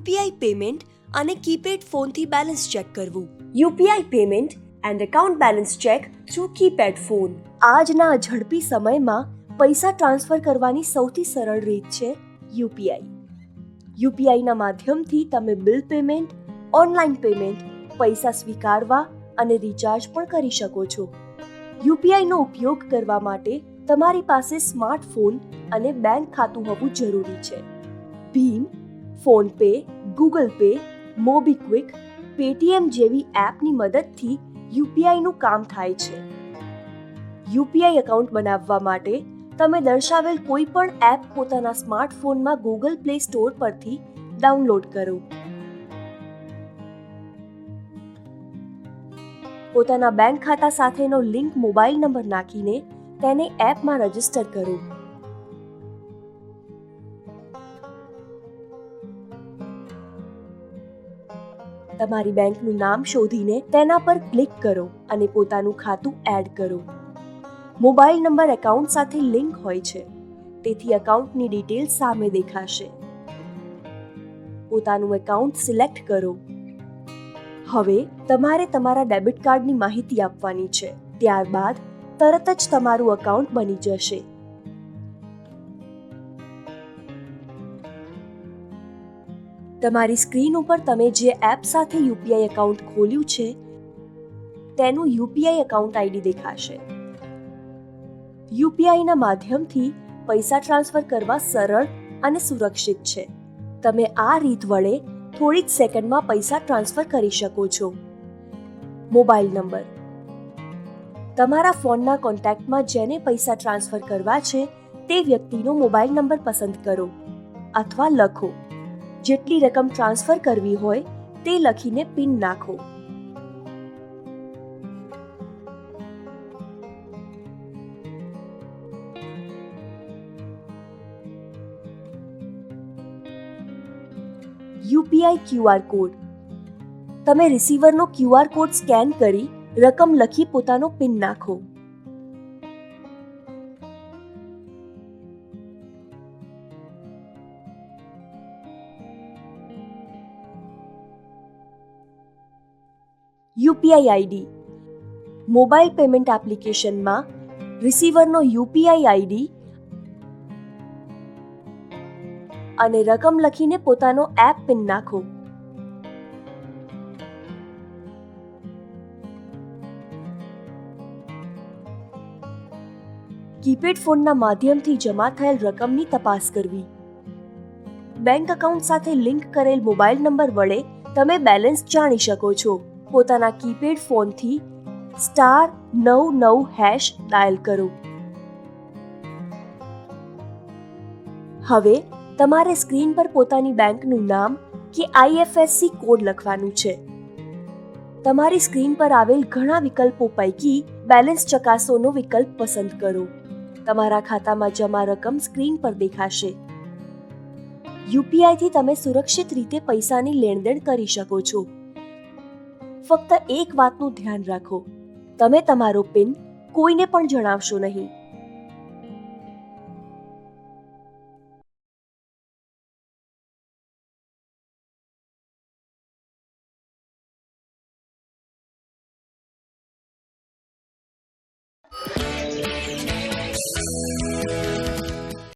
UPI payment અને keypad ફોનથી balance check કરવું. UPI payment and account balance check through keypad phone. આજના ઝડપી સમયમાં પૈસા ટ્રાન્સફર કરવાની સૌથી સરળ રીત છે યુપીઆઈ. યુપીઆઈના માધ્યમથી તમે બિલ પેમેન્ટ, ઓનલાઈન પેમેન્ટ, પૈસા સ્વીકારવા અને રિચાર્જ પણ કરી શકો છો. યુપીઆઈનો ઉપયોગ કરવા માટે તમારી પાસે સ્માર્ટફોન અને બેંક ખાતું હોવું જરૂરી છે. ભીમ, PhonePe, Google Pay, MobiKwik, Paytm જેવી એપની મદદથી યુપીઆઈનું કામ થાય છે. યુપીઆઈ એકાઉન્ટ બનાવવા માટે તમે દર્શાવેલ કોઈ પણ એપ પોતાના સ્માર્ટફોનમાં ગૂગલ પ્લે સ્ટોર પરથી ડાઉનલોડ કરો. પોતાના બેંક ખાતા સાથેનો લિંક મોબાઈલ નંબર નાખીને તેને એપમાં રજીસ્ટર કરો. તમારી બેંકનું નામ શોધીને તેના પર ક્લિક કરો અને પોતાનું ખાતું એડ કરો. મોબાઈલ નંબર એકાઉન્ટ સાથે લિંક હોય છે, તેથી એકાઉન્ટની ડિટેલ્સ સામે દેખાશે. પોતાનું એકાઉન્ટ સિલેક્ટ કરો. હવે તમારે તમારા ડેબિટ કાર્ડની માહિતી આપવાની છે. ત્યારબાદ તરત જ તમારું એકાઉન્ટ બની જશે. તમારી સ્ક્રીન ઉપર તમે જે એપ સાથે યુપીઆઈ એકાઉન્ટ ખોલ્યું છે તેનું યુપીઆઈ એકાઉન્ટ આઈડી દેખાશે. યુપીઆઈના માધ્યમથી પૈસા ટ્રાન્સફર કરવા સરળ અને સુરક્ષિત છે. તમે આ રીત વડે થોડી જ સેકન્ડમાં પૈસા ટ્રાન્સફર કરી શકો છો. Mobile number. તમારા ફોનના કોન્ટેક્ટમાં જેને પૈસા ટ્રાન્સફર કરવા છે તે વ્યક્તિનો મોબાઈલ નંબર પસંદ કરો અથવા લખો. જેટલી રકમ ટ્રાન્સફર કરવી હોય તે લખીને પિન નાખો. UPI QR code. તમે રિસીવરનો ક્યુઆર કોડ સ્કેન કરી રકમ લખી પોતાનો પિન નાખો. UPI ID. મોબાઈલ પેમેન્ટ એપ્લિકેશનમાં રિસીવરનો યુપીઆઈ આઈડી અને રકમ લખીને પોતાનો એપ પિન નાખો. કીપેડ ફોનના માધ્યમથી જમા થયેલ રકમની તપાસ કરવી. બેંક એકાઉન્ટ સાથે લિંક કરેલ મોબાઈલ નંબર વડે તમે બેલેન્સ જાણી શકો છો. પોતાના કીપેડ ફોનથી *99# ડાયલ કરો. હવે તમારે સ્ક્રીન પર પોતાની બેંકનું નામ કે આઈએફએસસી કોડ લખવાનું છે. તમારી સ્ક્રીન પર આવેલ ઘણા વિકલ્પો પૈકી બેલેન્સ ચકાસોનો વિકલ્પ પસંદ કરો. તમારા ખાતામાં જમા રકમ સ્ક્રીન પર દેખાશે. યુપીઆઈથી તમે સુરક્ષિત રીતે પૈસાની લેણદેણ કરી શકો છો. ફક્ત એક વાતનું ધ્યાન રાખો, તમે તમારો પિન કોઈને પણ જણાવશો નહીં.